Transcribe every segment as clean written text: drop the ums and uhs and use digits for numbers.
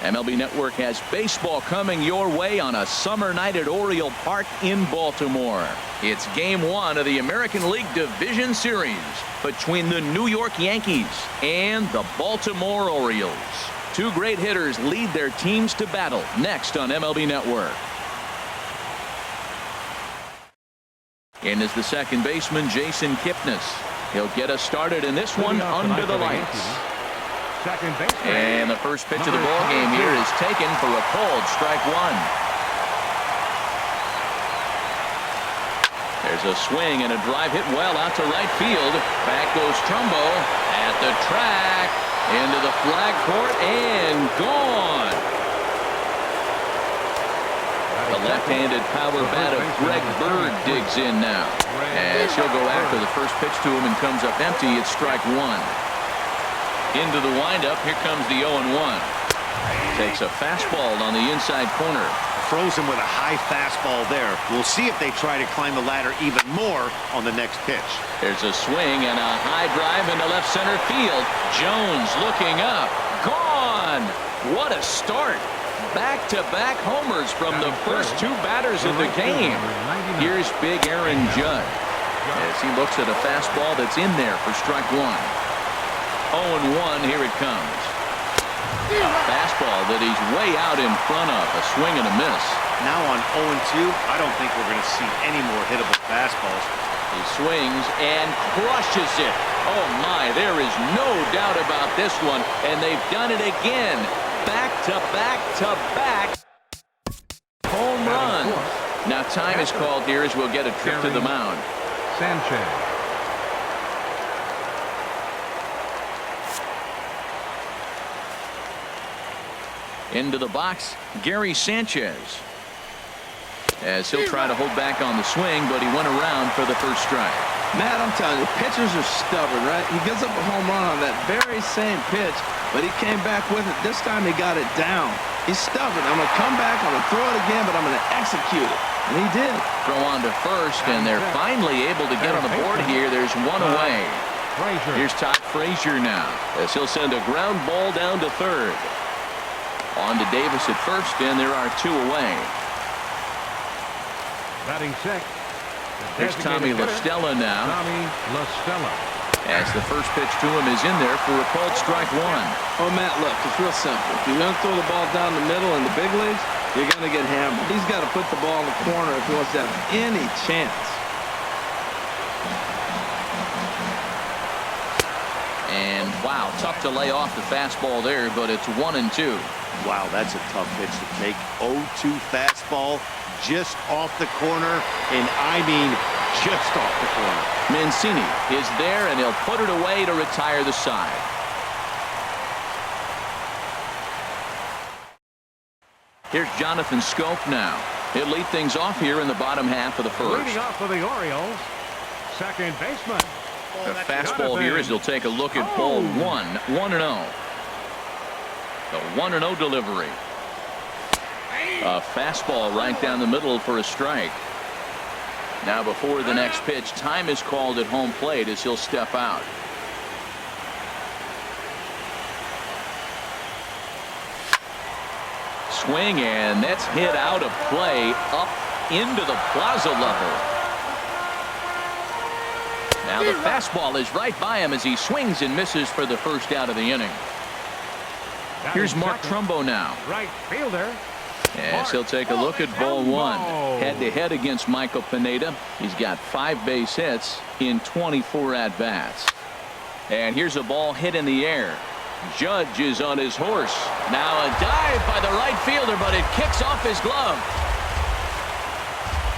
MLB Network has baseball coming your way on a summer night at Oriole Park in Baltimore. It's Game 1 of the American League Division Series between the New York Yankees and the Baltimore Orioles. Two great hitters lead their teams to battle next on MLB Network. In is the second baseman, Jason Kipnis. He'll get us started in this one under the lights. And the first pitch of the ball game here is taken for a called strike one. There's a swing and a drive hit well out to right field. Back goes Trumbo at the track, into the flag court, and gone. The left-handed power bat of Greg Bird digs in now, as he'll go after the first pitch to him and comes up empty. It's strike one. Into the windup, here comes the 0-1. Takes a fastball on the inside corner. Throws him with a high fastball there. We'll see if they try to climb the ladder even more on the next pitch. There's a swing and a high drive into left center field. Jones looking up. Gone! What a start. Back-to-back homers from the first two batters of the game. Here's big Aaron Judge as he looks at a fastball that's in there for strike one. 0-1, here it comes. A fastball that he's way out in front of. A swing and a miss. Now on 0-2, I don't think we're going to see any more hittable fastballs. He swings and crushes it. Oh my, there is no doubt about this one. And they've done it again. Back-to-back-to-back home runs. Now time is called here as we'll get a trip to the mound. Sanchez. Into the box, Gary Sanchez. As he'll try to hold back on the swing, but he went around for the first strike. Matt, I'm telling you, pitchers are stubborn, right? He gives up a home run on that very same pitch, but he came back with it. This time he got it down. He's stubborn. I'm going to come back, I'm going to throw it again, but I'm going to execute it. And he did. Throw on to first, and they're finally able to get on the board here. There's one away. Here's Todd Frazier now, as he'll send a ground ball down to third. On to Davis at first, and there are two away. Batting sixth. Here's Tommy La Stella now. Tommy La Stella. As the first pitch to him is in there for a called strike one. Oh, Matt, look, it's real simple. If you're going to throw the ball down the middle in the big leagues, you're going to get hammered. He's got to put the ball in the corner if he wants to have any chance. And wow, tough to lay off the fastball there, but it's 1-2. Wow, that's a tough pitch to take. 0-2 fastball just off the corner, and I mean just off the corner. Mancini is there, and he'll put it away to retire the side. Here's Jonathan Scope now. He'll lead things off here in the bottom half of the first. Leading off for the Orioles, second baseman. A fastball here as he'll take a look at ball one. 1-0. The 1-0 delivery. A fastball right down the middle for a strike. Now before the next pitch, time is called at home plate as he'll step out. Swing, and that's hit out of play up into the plaza level. Now the fastball is right by him as he swings and misses for the first out of the inning. Here's Mark Trumbo now. Right fielder. Yes, he'll take a look at ball one. Head-to-head against Michael Pineda. He's got 5 base hits in 24 at-bats. And here's a ball hit in the air. Judge is on his horse. Now a dive by the right fielder, but it kicks off his glove.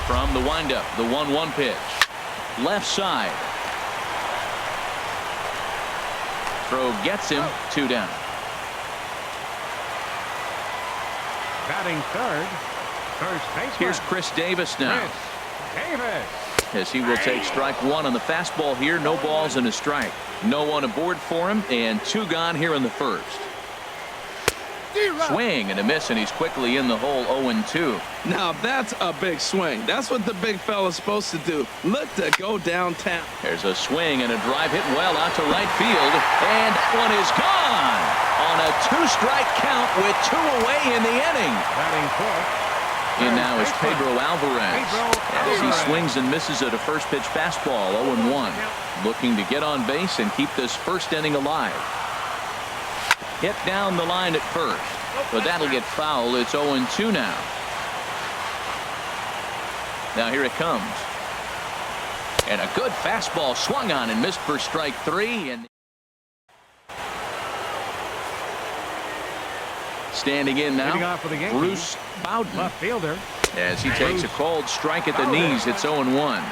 From the windup, the 1-1 pitch. Left side. Throw gets him, 2 down. Batting third, first baseman. Here's Chris Davis now. Chris Davis. As he will take strike one on the fastball here. No balls and a strike. No one aboard for him, and 2 gone here in the first. Swing and a miss, and he's quickly in the hole 0-2. Now that's a big swing. That's what the big fella's supposed to do. Look to go downtown. There's a swing and a drive hit well out to right field, and that one is gone on a 2-strike count with 2 away in the inning. Batting fourth. In now is Pedro Alvarez. As he swings and misses at a first pitch fastball, 0-1. Looking to get on base and keep this first inning alive. Hit down the line at first, but that'll get foul. It's 0-2 now. Now here it comes. And a good fastball swung on and missed for strike 3. And standing in now, Leading off for the Yankees, Bruce Bowden. left fielder. As he takes a cold strike at the knees, it's 0-1.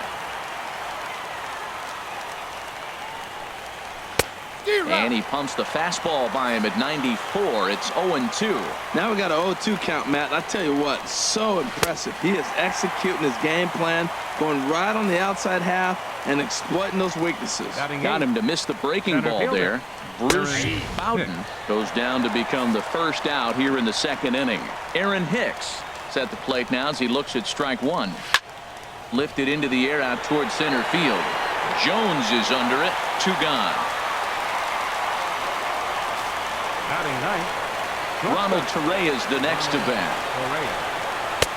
And he pumps the fastball by him at 94. It's 0-2. Now we got an 0-2 count, Matt. I tell you what, so impressive. He is executing his game plan, going right on the outside half and exploiting those weaknesses. Got him to miss the breaking ball there. Bruce Bowden goes down to become the first out here in the second inning. Aaron Hicks is at the plate now as he looks at strike 1. Lifted into the air out towards center field. Jones is under it. 2 gone. Batting ninth. Ronald Torreyes the next to bat.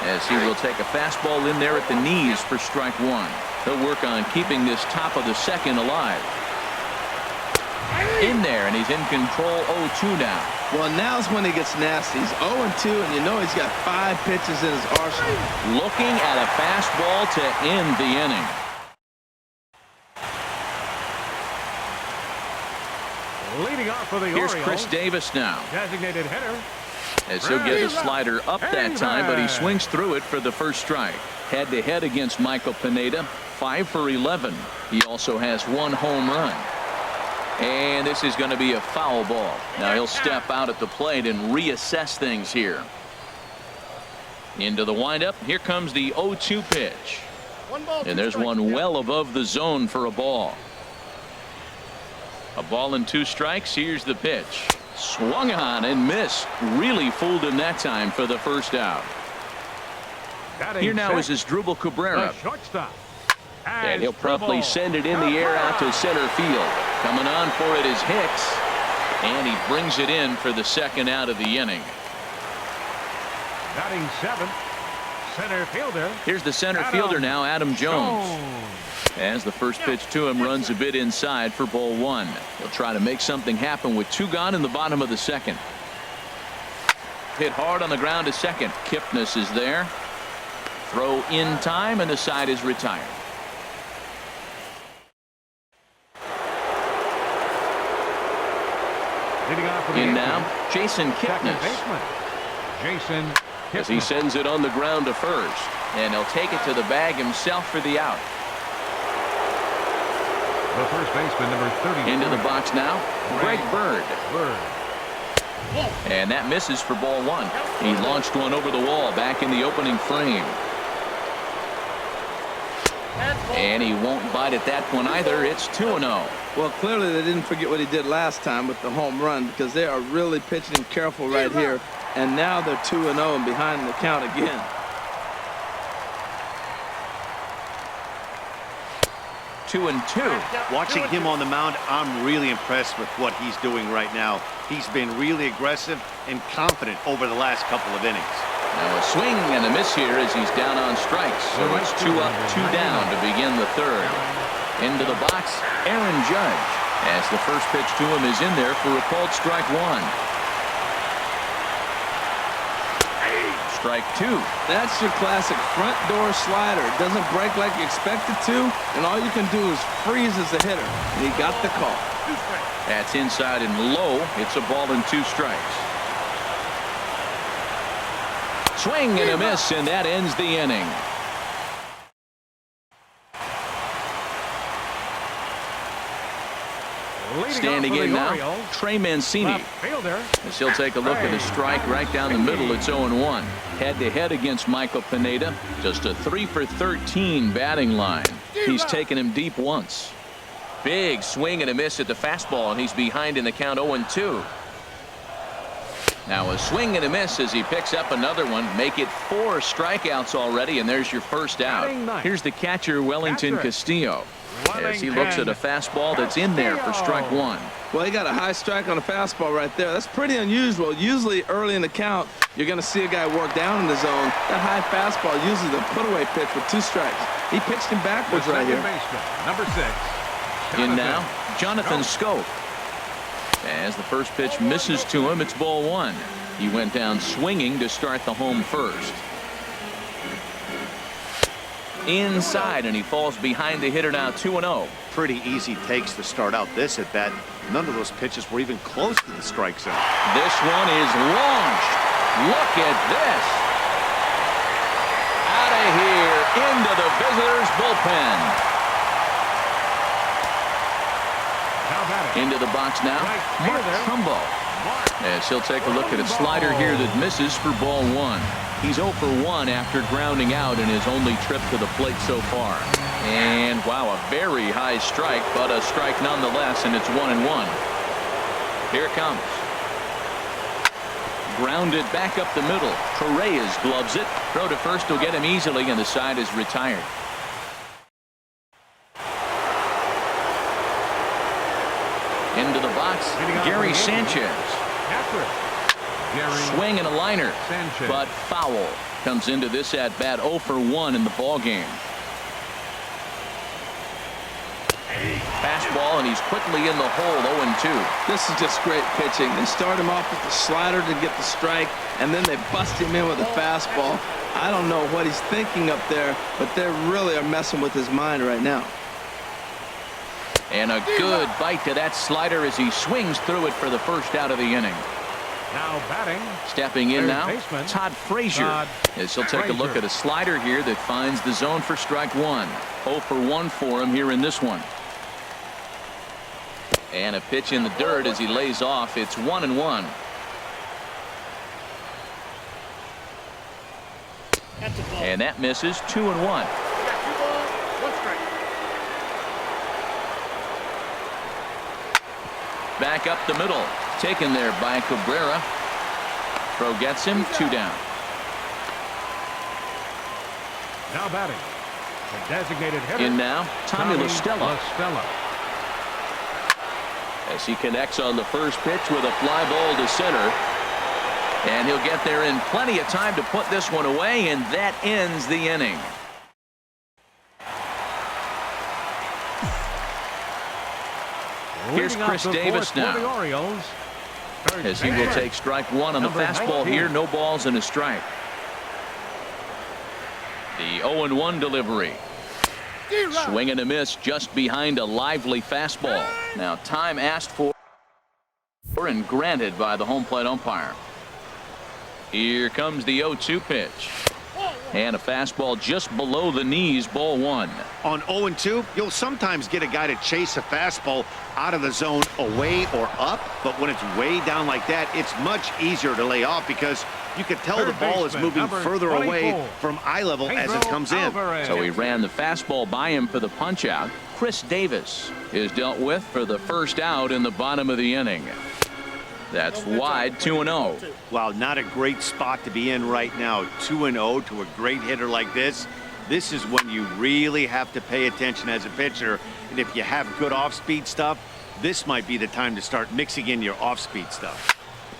As he will take a fastball in there at the knees for strike 1. He'll work on keeping this top of the second alive. In there, and he's in control. 0-2 now. Well, now's when he gets nasty. He's 0-2, and you know he's got 5 pitches in his arsenal. Looking at a fastball to end the inning. Leading off for the Here's Orioles. Chris Davis now. Designated hitter. As he'll get the slider up that time, but he swings through it for the first strike. Head-to-head against Michael Pineda. 5 for 11. He also has 1 home run. And this is going to be a foul ball. Now he'll step out at the plate and reassess things here. Into the windup. Here comes the 0-2 pitch. And there's one well above the zone for a ball. A ball and 2 strikes. Here's the pitch. Swung on and missed. Really fooled him that time for the first out. Here now is Asdrubal Cabrera. Shortstop. And he'll promptly send it in the air out to center field. Coming on for it is Hicks. And he brings it in for the second out of the inning. Batting 7th. Center fielder. Here's the center fielder now, Adam Jones. As the first pitch to him runs a bit inside for ball 1. He'll try to make something happen with 2 gone in the bottom of the second. Hit hard on the ground to second. Kipnis is there. Throw in time, and the side is retired. In now, Jason Kipnis. Jason Kipnis. As he sends it on the ground to first. And he'll take it to the bag himself for the out. The first baseman, number 30. Into the box now, Greg Bird. And that misses for ball 1. He launched one over the wall back in the opening frame. And he won't bite at that one either. It's 2-0. Well, clearly they didn't forget what he did last time with the home run, because they are really pitching him careful right here. And now they're 2-0 and behind the count again. Two and two. Watching him on the mound, I'm really impressed with what he's doing right now. He's been really aggressive and confident over the last couple of innings. Now a swing and a miss here as he's down on strikes. So it's 2 up, 2 down to begin the third. Into the box, Aaron Judge. As the first pitch to him is in there for a called strike 1. Strike 2. That's your classic front door slider. It doesn't break like you expect it to, and all you can do is freeze as a hitter. And he got the call. That's inside and low. It's a ball and 2 strikes. Swing and a miss, and that ends the inning. Standing in now, Trey Mancini. As he'll take a look at his strike right down the middle. It's 0-1. Head-to-head against Michael Pineda. Just a 3 for 13 batting line. He's taken him deep once. Big swing and a miss at the fastball, and he's behind in the count 0-2. Now a swing and a miss as he picks up another one. Make it 4 strikeouts already, and there's your first out. Here's the catcher, Wellington Castillo, as he looks at a fastball that's in there for strike 1. Well, he got a high strike on a fastball right there. That's pretty unusual. Usually early in the count, you're going to see a guy work down in the zone. That high fastball, usually the put-away pitch with 2 strikes. He pitched him backwards right here. Baseman, number 6. In now, Jonathan Scope. As the first pitch misses to him, it's ball 1. He went down swinging to start the home first. Inside, and he falls behind the hitter now, 2-0. Pretty easy takes to start out this at bat. None of those pitches were even close to the strike zone. This one is launched. Look at this. Out of here into the visitors' bullpen. Into the box now, Mark Trumbo, as he'll take a look at a slider here that misses for ball 1. He's 0 for 1 after grounding out in his only trip to the plate so far. And wow, a very high strike, but a strike nonetheless, and it's 1-1. Here it comes. Grounded back up the middle. Correa's gloves it. Throw to first will get him easily, and the side is retired. Into the box, Gary Sanchez. Swing and a liner, but foul. Comes into this at bat 0 for 1 in the ball game. Fastball, and he's quickly in the hole, 0-2. This is just great pitching. They start him off with the slider to get the strike, and then they bust him in with a fastball. I don't know what he's thinking up there, but they really are messing with his mind right now. And a good bite to that slider as he swings through it for the first out of the inning. Now batting. Stepping in now, baseman, Todd Frazier. As he'll take a look at a slider here that finds the zone for strike 1. 0 for 1 for him here in this one. And a pitch in the dirt as he lays off. It's 1-1. And that misses. 2-1. Back up the middle. Taken there by Cabrera. Throw gets him. 2 down. Now batting. The designated hitter. In now, Tommy La Stella. As he connects on the first pitch with a fly ball to center. And he'll get there in plenty of time to put this one away, and that ends the inning. Here's Chris Davis now, the Orioles. as he will take strike 1 on the fastball here. No balls and a strike. The 0-1 delivery. Swing and a miss just behind a lively fastball. Now time asked for and granted by the home plate umpire. Here comes the 0-2 pitch. And a fastball just below the knees, ball 1. On 0-2, you'll sometimes get a guy to chase a fastball out of the zone away or up, but when it's way down like that, it's much easier to lay off because you can tell the ball is moving further away from eye level as it comes in. So he ran the fastball by him for the punch out. Chris Davis is dealt with for the first out in the bottom of the inning. That's wide, 2-0. Wow, not a great spot to be in right now. 2-0 to a great hitter like this. This is when you really have to pay attention as a pitcher. And if you have good off-speed stuff, this might be the time to start mixing in your off-speed stuff.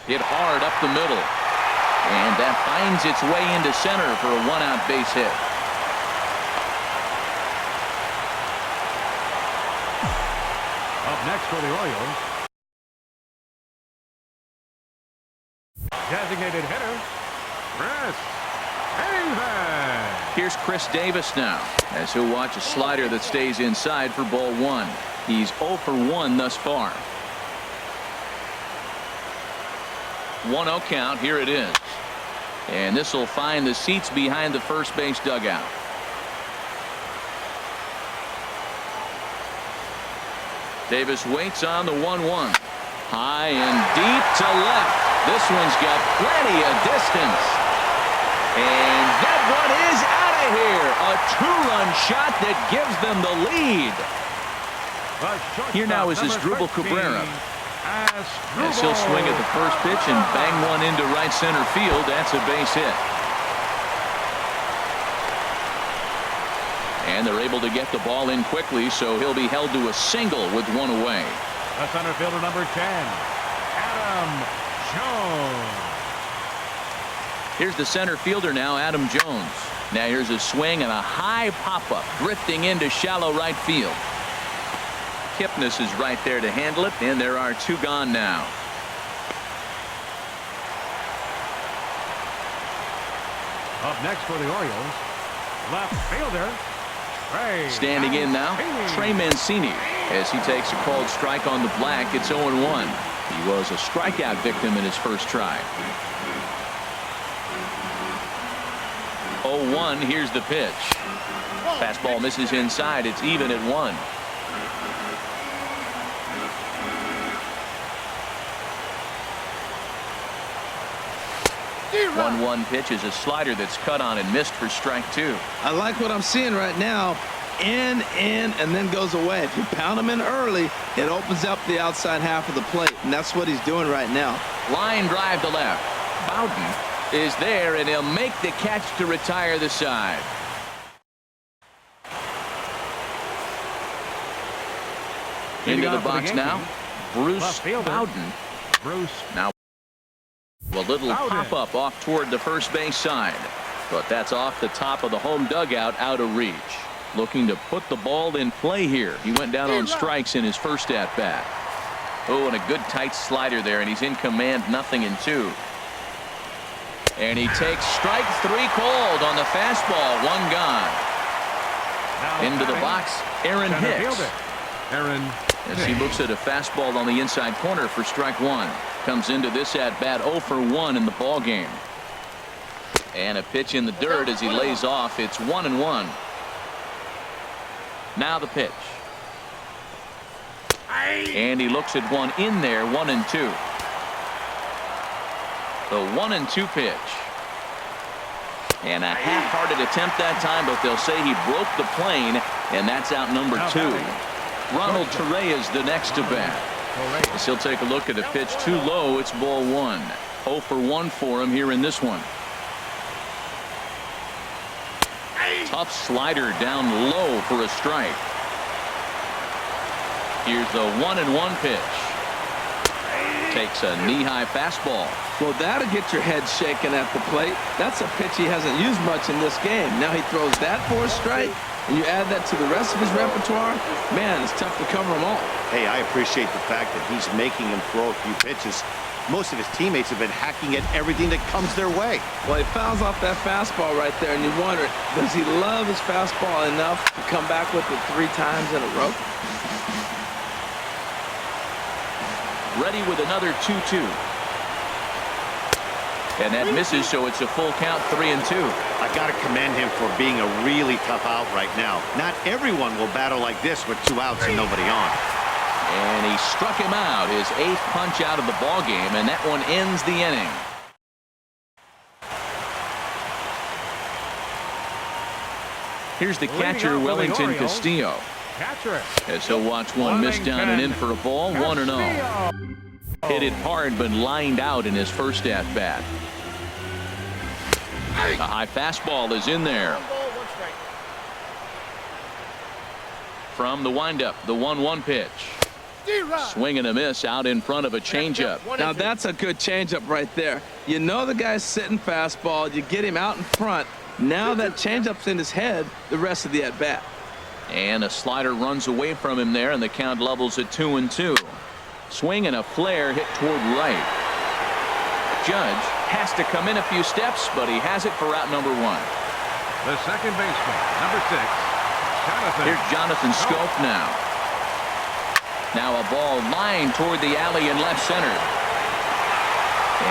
Hit hard up the middle. And that finds its way into center for a 1-out base hit. Up next for the Orioles. Designated hitter, Chris Davis. Here's Chris Davis now, as he'll watch a slider that stays inside for ball 1. He's 0 for 1 thus far. 1-0 count. Here it is. And this will find the seats behind the first base dugout. Davis waits on the 1-1. High and deep to left. This one's got plenty of distance. And that one is out of here. A 2-run shot that gives them the lead. Here now is Asdrubal Cabrera. Yes, he'll swing at the first pitch and bang one into right center field. That's a base hit. And they're able to get the ball in quickly, so he'll be held to a single with one away. The center fielder, number 10, Adam Jones. Here's the center fielder now, Adam Jones. Now here's a swing and a high pop-up drifting into shallow right field. Kipnis is right there to handle it, and there are two gone now. Up next for the Orioles, left fielder, Trey Standing in now, Trey Mancini, as he takes a called strike on the black. It's 0-1. He was a strikeout victim in his first try. 0-1. Here's the pitch. Fastball misses inside. It's even at 1. 1-1 pitch is a slider that's cut on and missed for strike 2. I like what I'm seeing right now. In, and then goes away. If you pound him in early, it opens up the outside half of the plate, and that's what he's doing right now. Line drive to left. Bowden is there, and he'll make the catch to retire the side. Into the box now, Bruce Bowden. Now a little pop-up off toward the first base side, but that's off the top of the home dugout, out of reach. Looking to put the ball in play here. He went down on strikes in his first at-bat. Oh, and a good tight slider there, and he's in command, 0-2. And he takes strike 3 called on the fastball, 1 gone. Into the box, Aaron Hicks. As he looks at a fastball on the inside corner for strike 1. Comes into this at-bat 0 for 1 in the ball game. And a pitch in the dirt as he lays off. It's 1-1. Now the pitch. And he looks at one in there, 1-2. The 1-2 pitch. And a half-hearted attempt that time, but they'll say he broke the plane, and that's out number 2. Ronald Torre is the next to bat. As he'll take a look at a pitch too low. It's ball 1. 0 for 1 for him here in this one. Tough slider down low for a strike. Here's the 1-1 pitch. Takes a knee-high fastball. Well, that'll get your head shaken at the plate. That's a pitch he hasn't used much in this game. Now he throws that for a strike, and you add that to the rest of his repertoire. Man, it's tough to cover them all. Hey, I appreciate the fact that he's making him throw a few pitches. Most of his teammates have been hacking at everything that comes their way. Well, he fouls off that fastball right there, and you wonder, does he love his fastball enough to come back with it 3 times in a row? Ready with another 2-2. And that misses, so it's a full count, 3-2. I got to commend him for being a really tough out right now. Not everyone will battle like this with 2 outs and nobody on. And he struck him out, his 8th punch out of the ball game, and that one ends the inning. Here's the catcher, Wellington Castillo. As he'll watch one miss down and in for a ball, 1-0. Hit it hard, but lined out in his first at-bat. A high fastball is in there. From the windup, the 1-1 pitch. Swing and a miss out in front of a changeup. Now that's a good changeup right there. You know the guy's sitting fastball. You get him out in front. Now that changeup's in his head the rest of the at-bat. And a slider runs away from him there, and the count levels at 2-2. Swing and a flare hit toward right. Judge has to come in a few steps, but he has it for out number 1. The second baseman, number 6, Jonathan. Here's Jonathan Scope now. Now a ball lined toward the alley in left center.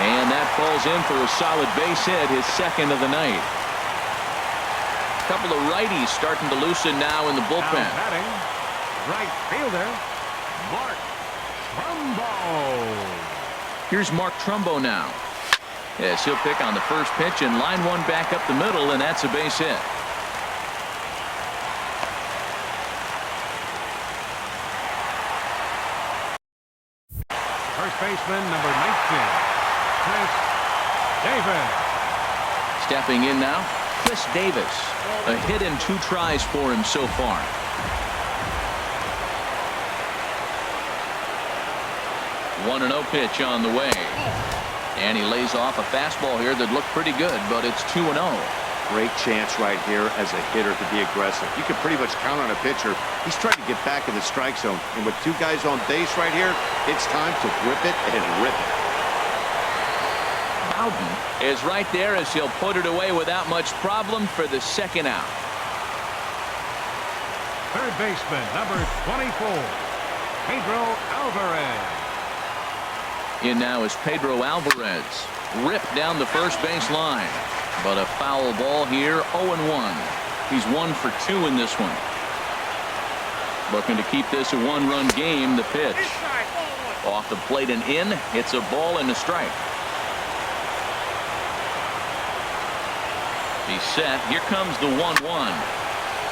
And that falls in for a solid base hit, his 2nd of the night. A couple of righties starting to loosen now in the bullpen. Now batting, right fielder, Mark Trumbo. Here's Mark Trumbo now. Yes, he'll pick on the first pitch and line one back up the middle, and that's a base hit. baseman, number 19, Chris Davis. Stepping in now, Chris Davis. A hit and 2 tries for him so far. One 1-0 pitch on the way. And he lays off a fastball here that looked pretty good, but it's 2-0. Great chance right here as a hitter to be aggressive. You can pretty much count on a pitcher. He's trying to get back in the strike zone. And with 2 guys on base right here, it's time to whip it and rip it. Bowden is right there as he'll put it away without much problem for the second out. Third baseman, number 24, Pedro Alvarez. In now is Pedro Alvarez. Ripped down the first base line. But a foul ball here, 0-1. He's 1 for 2 in this one. Looking to keep this a 1-run game. The pitch. Off the plate and in. It's a ball and a strike. He's set. Here comes the 1-1.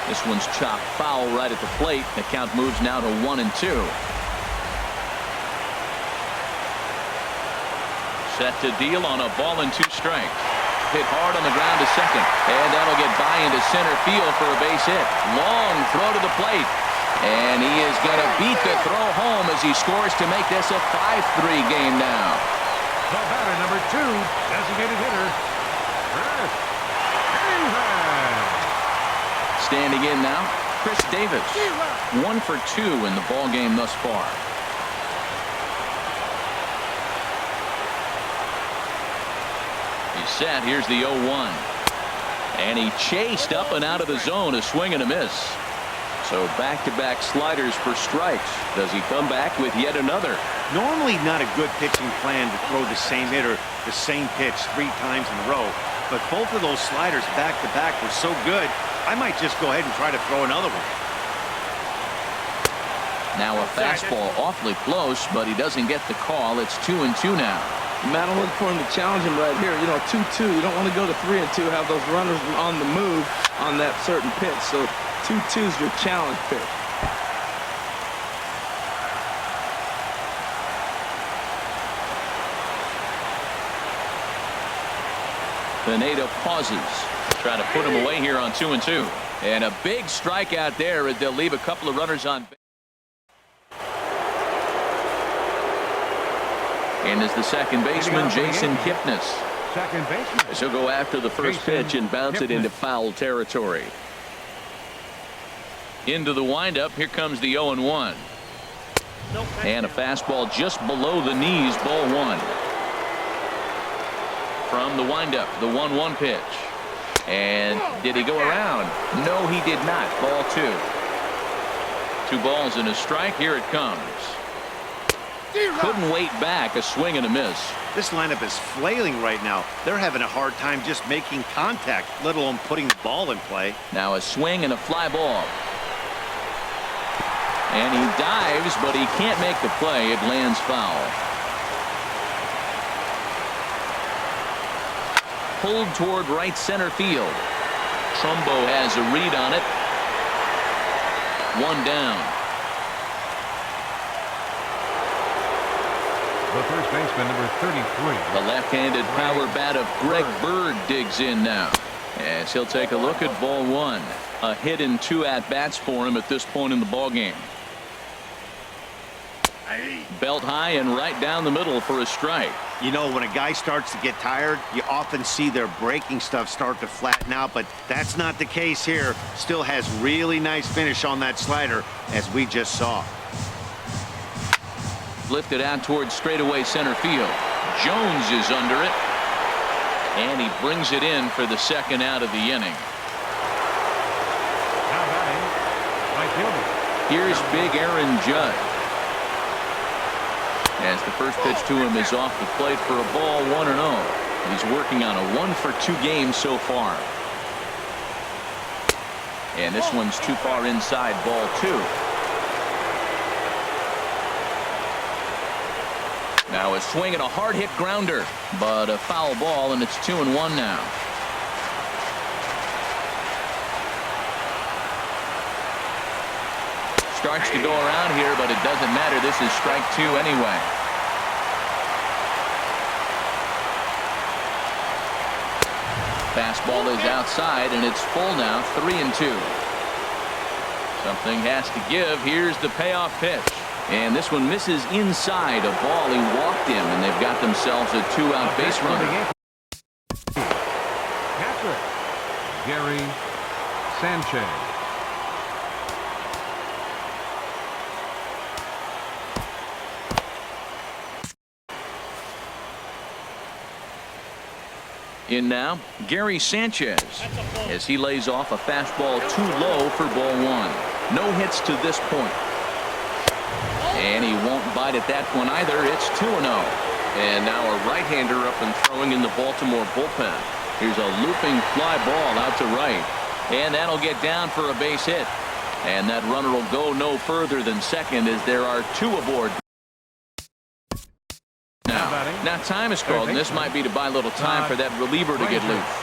This one's chopped foul right at the plate. The count moves now to 1-2. Set to deal on a ball and 2 strikes. Hit hard on the ground to second. And that'll get by into center field for a base hit. Long throw to the plate. And he is going to beat the throw home as he scores to make this a 5-3 game now. The batter, number 2, designated hitter, Chris Davis. Standing in now, Chris Davis. 1 for 2 in the ball game thus far. He's set. Here's the 0-1. And he chased up and out of the zone. A swing and a miss. So back-to-back sliders for strikes. Does he come back with yet another? Normally not a good pitching plan to throw the same hitter the same pitch 3 times in a row. But both of those sliders back-to-back were so good, I might just go ahead and try to throw another one. Now a fastball awfully close, but he doesn't get the call. It's 2-2 now. Matt, I'm looking for him to challenge him right here. You know, 2-2. You don't want to go to 3-2, have those runners on the move on that certain pitch. So 2-2 is your challenge pitch. Pineda pauses. Try to put him away here on 2-2. And a big strikeout there as they'll leave a couple of runners on base. And is the second baseman, Jason Kipnis. Second baseman. As he'll go after the first pitch and bounce it into foul territory. Into the windup. Here comes the 0-1. And a fastball just below the knees, ball 1. From the windup, the 1-1 pitch. And did he go around? No, he did not. Ball 2. 2 balls and a strike. Here it comes. Couldn't wait back. A swing and a miss. This lineup is flailing right now. They're having a hard time just making contact, let alone putting the ball in play. Now a swing and a fly ball. And he dives, but he can't make the play. It lands foul. Pulled toward right center field. Trumbo has a read on it. 1 down. The first baseman, number 33. The left-handed power bat of Greg Bird digs in now. As he'll take a look at ball 1. A hit and 2 at-bats for him at this point in the ballgame. Belt high and right down the middle for a strike. You know, when a guy starts to get tired, you often see their breaking stuff start to flatten out, but that's not the case here. Still has really nice finish on that slider, as we just saw. Lifted out towards straightaway center field. Jones is under it. And he brings it in for the second out of the inning. Now batting, right fielder. Here's big Aaron Judge. As the first pitch to him is off the plate for a ball, 1-0. He's working on a 1-for-2 game so far. And this one's too far inside, ball 2. Now a swing and a hard hit grounder, but a foul ball, and it's 2-1 now. Starts to go around here, but it doesn't matter. This is strike 2 anyway. Fastball is outside, and it's full now, 3-2. Something has to give. Here's the payoff pitch. And this one misses inside a ball. He walked him, and they've got themselves a 2-out base runner. Catcher, Gary Sanchez. In now, Gary Sanchez, as he lays off a fastball too low for ball one. No hits to this point. And he won't bite at that one either. It's 2-0. And now a right-hander up and throwing in the Baltimore bullpen. Here's a looping fly ball out to right. And that'll get down for a base hit. And that runner will go no further than second as there are 2 aboard. Now time is called, and this might be to buy a little time for that reliever to get loose.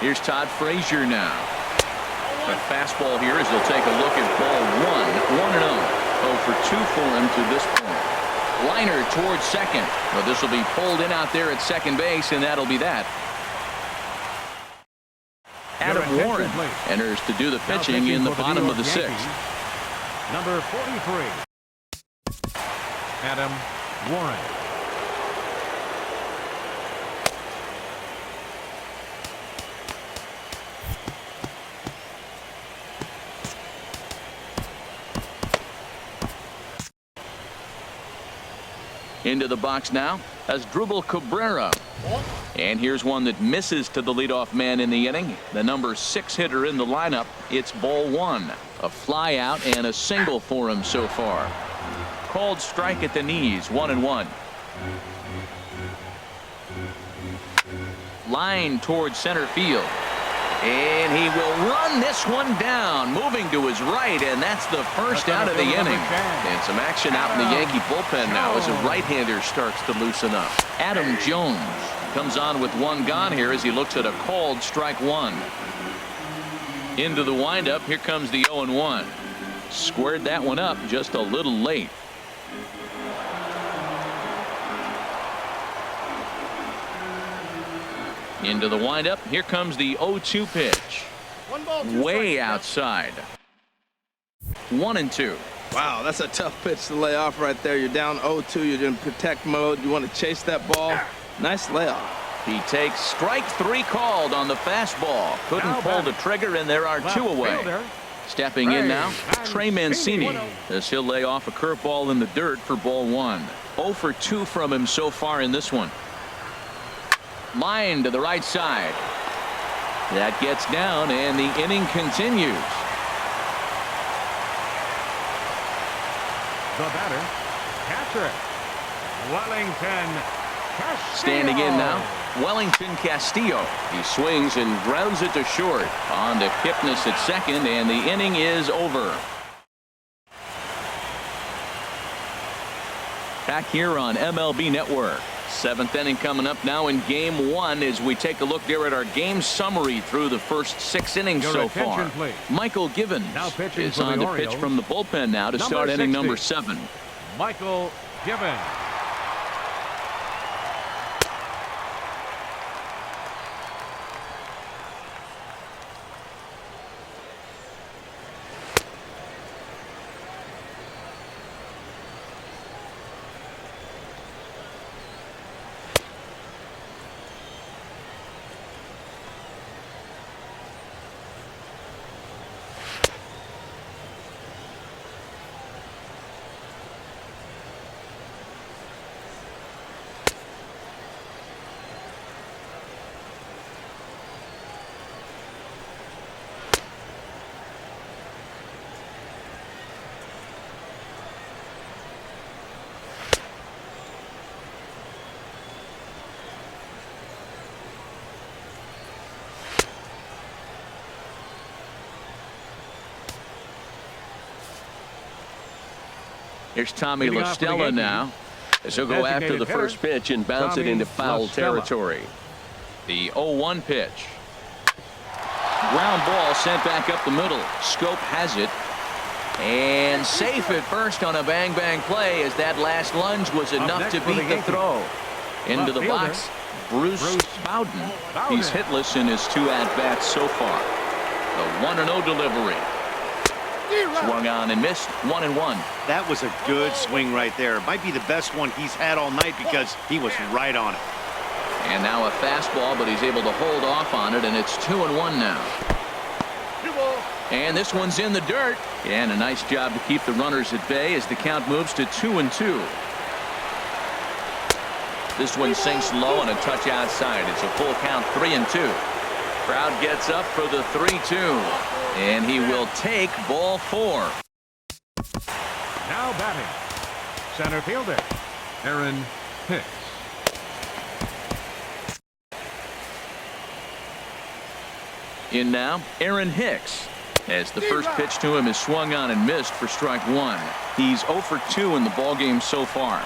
Here's Todd Frazier now. A fastball here as they'll take a look at ball 1. 1-0. 0 for 2 for him to this point. Liner towards second. Well, this will be pulled in out there at second base, and that'll be that. Adam Warren enters to do the pitching in the bottom of the 6th. Number 43, Adam Warren. Into the box now as Drupal Cabrera. And here's one that misses to the leadoff man in the inning. The number 6 hitter in the lineup. It's ball 1. A fly out and a single for him so far. Called strike at the knees. 1-1. Line towards center field. And he will run this one down, moving to his right, and that's the first out of the inning. And some action out in the Yankee bullpen now as a right-hander starts to loosen up. Adam Jones comes on with 1 gone here as he looks at a called strike 1. Into the windup, here comes the 0-1. Squared that one up just a little late. Into the windup. Here comes the 0-2 pitch. Way outside. 1-2. Wow, that's a tough pitch to lay off right there. You're down 0-2. You're in protect mode. You want to chase that ball. Nice layoff. He takes strike 3 called on the fastball. Couldn't pull the trigger, and there are 2 away. Stepping in now, Trey Mancini, as he'll lay off a curveball in the dirt for ball 1. 0 for 2 from him so far in this one. Line to the right side. That gets down, and the inning continues. The batter, catcher, Wellington Castillo. Standing in now, Wellington Castillo. He swings and grounds it to short. On to Kipnis at second, and the inning is over. Back here on MLB Network. 7th inning coming up now in game 1 as we take a look there at our game summary through the first 6 innings so far. Please. Michael Givens is on to pitch from the bullpen now to start inning number 7. Michael Givens. Here's Tommy La Stella now, as he'll go after the first pitch and bounce it into foul territory. The 0-1 pitch. Ground ball sent back up the middle. Scope has it. And safe at first on a bang-bang play, as that last lunge was enough to beat the throw. Into the box, Bruce Bowden. He's hitless in his 2 at-bats so far. The 1-0 delivery. Swung on and missed. 1-1. That was a good swing right there. Might be the best one he's had all night because he was right on it. And now a fastball, but he's able to hold off on it, and it's 2-1 now. And this one's in the dirt. And a nice job to keep the runners at bay as the count moves to 2-2. This one sinks low and a touch outside. It's a full count, 3-2. Crowd gets up for the 3-2. And he will take ball 4. Now batting, center fielder, Aaron Hicks. In now, Aaron Hicks. As the first pitch to him is swung on and missed for strike 1. He's 0 for 2 in the ballgame so far.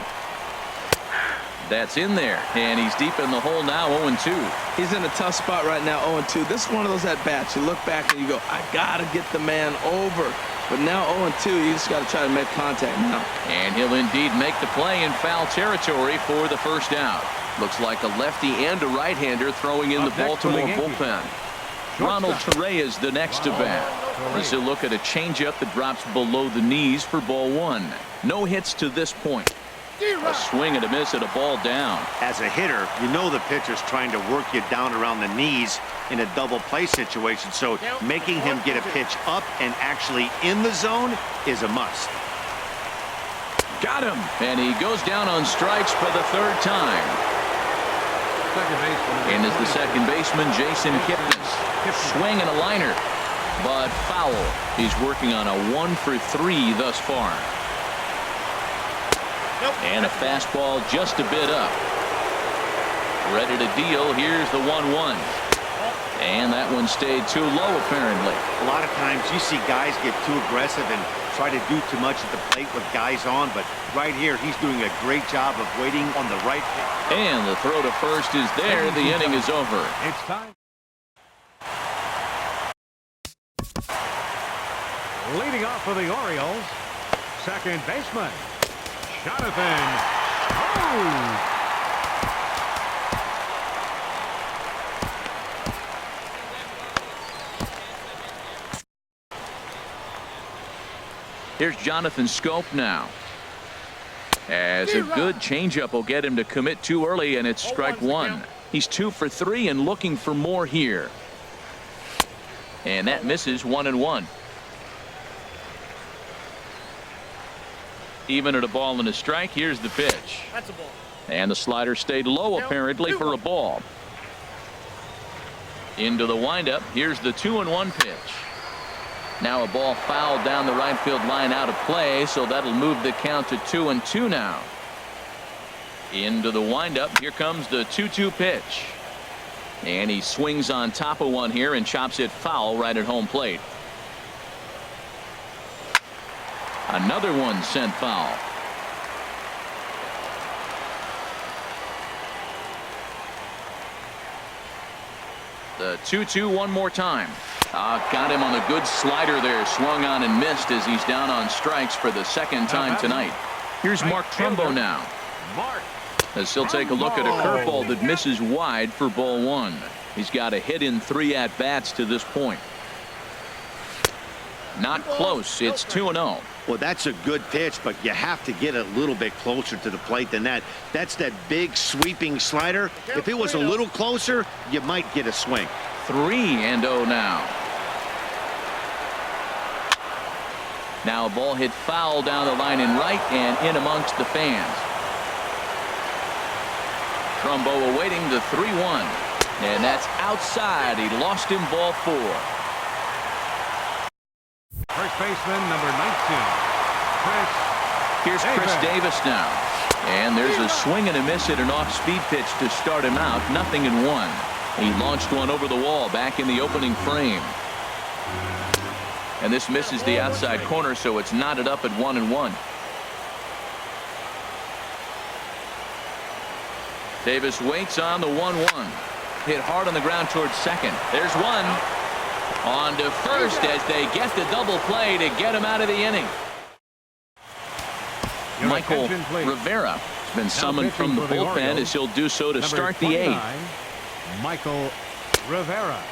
That's in there, and he's deep in the hole now, 0-2. He's in a tough spot right now, 0-2. This is one of those at-bats. You look back and you go, I got to get the man over. But now 0-2, you just got to try to make contact now. And he'll indeed make the play in foul territory for the first out. Looks like a lefty and a right-hander throwing in the Baltimore bullpen. Ronald Torreyes the next to bat. As he'll look at a changeup that drops below the knees for ball 1. No hits to this point. A swing and a miss at a ball down. As a hitter, you know the pitcher's trying to work you down around the knees in a double play situation, so making him get a pitch up and actually in the zone is a must. Got him, and he goes down on strikes for the 3rd time. And is the second baseman, Jason Kipnis. Swing and a liner, but foul. He's working on a 1 for 3 thus far. And a fastball just a bit up. Ready to deal. Here's the 1-1. And that one stayed too low, apparently. A lot of times you see guys get too aggressive and try to do too much at the plate with guys on, but right here he's doing a great job of waiting on the right pitch. And the throw to first is there. The inning is over. It's time. Leading off for the Orioles, second baseman, Jonathan. Oh! Here's Jonathan Scope now. As a good changeup will get him to commit too early, and it's strike 1. He's 2 for 3 and looking for more here. And that misses. 1-1. Even at a ball and a strike. Here's the pitch. That's a ball. And the slider stayed low apparently for a ball. Into the windup. Here's the 2-1 pitch. Now a ball fouled down the right field line out of play, so that'll move the count to 2-2 now. Into the windup. Here comes the 2-2 pitch. And he swings on top of one here and chops it foul right at home plate. Another one sent foul. The 2-2 one more time. Got him on a good slider there. Swung on and missed as he's down on strikes for the 2nd time tonight. Here's Mark Trumbo now. As he'll take a look at a curveball that misses wide for ball 1. He's got a hit in 3 at-bats to this point. Not close. It's 2-0. Well, that's a good pitch, but you have to get a little bit closer to the plate than that. That's that big sweeping slider. If it was a little closer, you might get a swing. 3-0 now. Now a ball hit foul down the line in right and in amongst the fans. Trumbo awaiting the 3-1. And that's outside. He lost him, ball 4. First baseman, number 19, Chris. Here's Chris Davis now. And there's a swing and a miss at an off-speed pitch to start him out. 0-1. He launched one over the wall back in the opening frame. And this misses the outside corner, so it's knotted up at 1-1. Davis waits on the 1-1. Hit hard on the ground towards second. There's one. On to first as they get the double play to get him out of the inning. Your Michael attention, please. Rivera has been summoned pitching from the for the bullpen Orioles, as he'll do so to Number start the 29, eighth. Michael Rivera.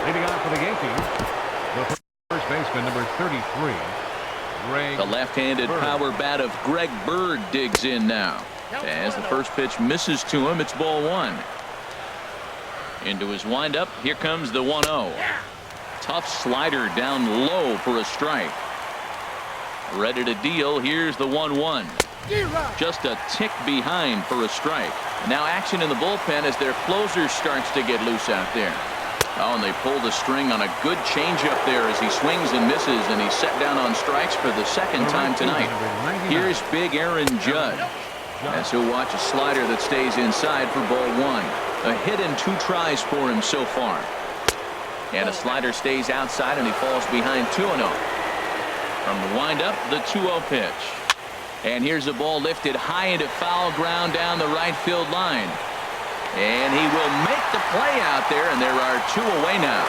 Leading off for the Yankees, the first baseman, number 33, Greg The left-handed Bird. power bat of Greg Bird digs in now. As the first pitch misses to him, it's ball one. Into his windup, here comes the 1-0. Tough slider down low for a strike. Ready to deal, here's the 1-1. Just a tick behind for a strike. Now action in the bullpen as their closer starts to get loose out there. Oh, and they pulled a string on a good changeup there as he swings and misses, and he's set down on strikes for the second time tonight. Here's big Aaron Judge as he'll watch a slider that stays inside for ball one. A hit and 2 tries for him so far. And a slider stays outside and he falls behind 2-0. From the windup, the 2-0 pitch. And here's a ball lifted high into foul ground down the right field line. And he will make the play out there, and there are 2 away now.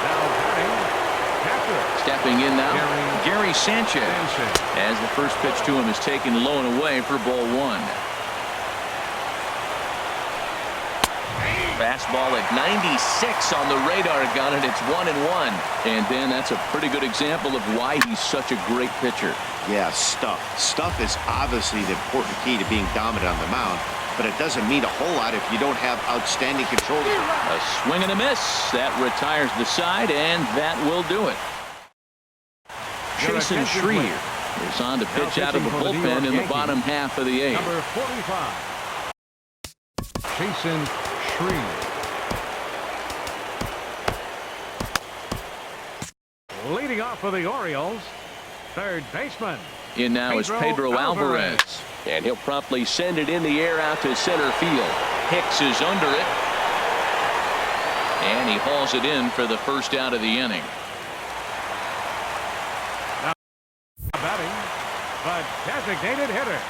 Now batting, catcher. Stepping in now, Gary Sanchez. As the first pitch to him is taken low and away for ball one. Fastball at 96 on the radar gun, and it's 1-1. And then that's a pretty good example of why he's such a great pitcher. Yeah, stuff. Stuff is obviously the important key to being dominant on the mound, but it doesn't mean a whole lot if you don't have outstanding control. A swing and a miss. That retires the side, and that will do it. Jason Schreier is on to pitch out of the bullpen in the bottom half of the eighth. Number 45, Jason Schreier. Leading off for the Orioles, third baseman. In now is Pedro Alvarez. And he'll promptly send it in the air out to center field. Hicks is under it. And he hauls it in for the first out of the inning. Now batting, the designated hitter.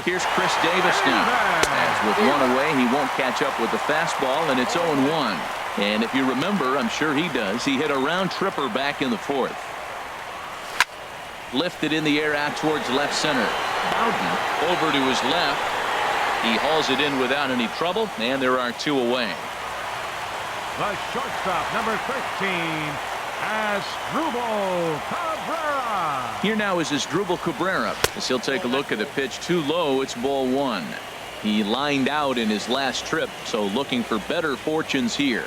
Here's Chris Davis now. As with one away, he won't catch up with the fastball, and it's 0-1. And if you remember, I'm sure he does, he hit a round tripper back in the fourth. Lifted in the air out towards left center. Bowden over to his left. He hauls it in without any trouble, and there are 2 away. The shortstop, number 13, Asdrubal Cabrera. Here now is Asdrubal Cabrera as he'll take a look at the pitch too low. It's ball one. He lined out in his last trip, so looking for better fortunes here.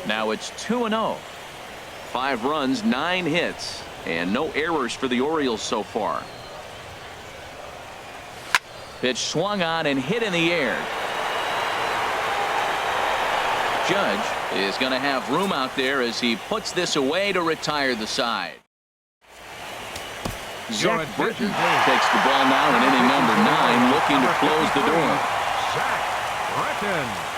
Now it's 2-0. 5 runs, 9 hits, and no errors for the Orioles so far. Pitch swung on and hit in the air. Judge is going to have room out there as he puts this away to retire the side. Zach Britton takes the ball now in inning number 9, looking to close the door. Zach Britton.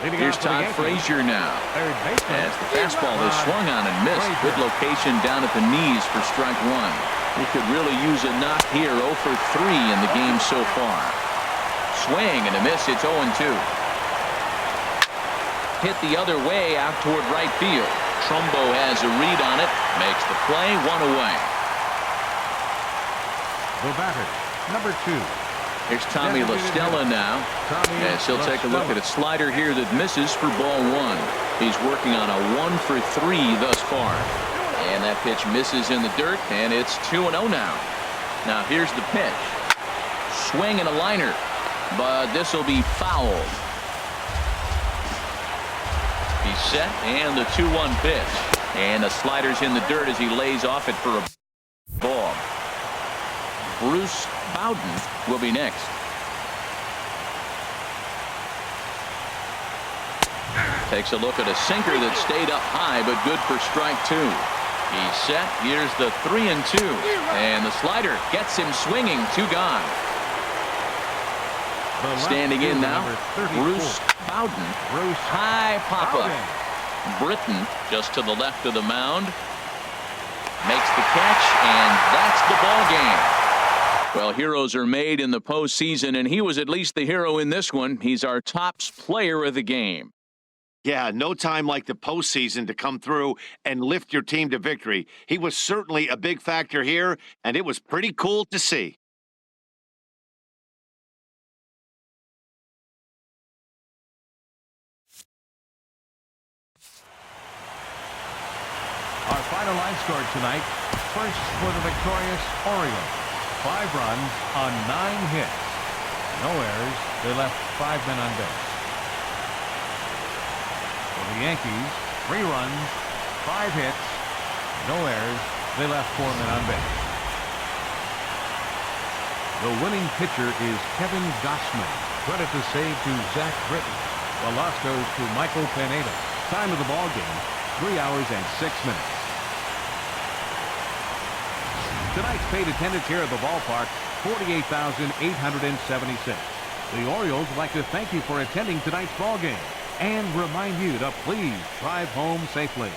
Leading Here's off for the Todd Yankees, Frazier now. third baseman. As the fastball is swung on and missed. Frazier. Good location down at the knees for strike one. He could really use a knock here. 0 for 3 in the game so far. Swing and a miss. It's 0-2. Hit the other way out toward right field. Trumbo has a read on it. Makes the play. 1 away. The batter, number 2. Here's Tommy La Stella now. Yes, he'll take a look at a slider here that misses for ball 1. He's working on a 1 for 3 thus far. And that pitch misses in the dirt, and it's 2-0 now. Now here's the pitch. Swing and a liner, but this will be fouled. He's set, and the 2-1 pitch. And the slider's in the dirt as he lays off it for a ball. Bruce Bowden will be next. Takes a look at a sinker that stayed up high, but good for strike 2. He's set. Here's the 3-2. And the slider gets him swinging. 2 gone. Standing in now, Bruce Bowden. High pop-up. Britton just to the left of the mound. Makes the catch, and that's the ball game. Well, heroes are made in the postseason, and he was at least the hero in this one. He's our top player of the game. Yeah, no time like the postseason to come through and lift your team to victory. He was certainly a big factor here, and it was pretty cool to see. Our final line score tonight, first for the victorious Orioles. 5 runs on 9 hits. No errors. They left 5 men on base. For the Yankees, 3 runs, 5 hits, no errors. They left 4 men on base. The winning pitcher is Kevin Gossman. Credit to save to Zach Britton. The loss goes to Michael Pineda. Time of the ball game, 3 hours and 6 minutes. Tonight's paid attendance here at the ballpark, 48,876. The Orioles would like to thank you for attending tonight's ball game and remind you to please drive home safely.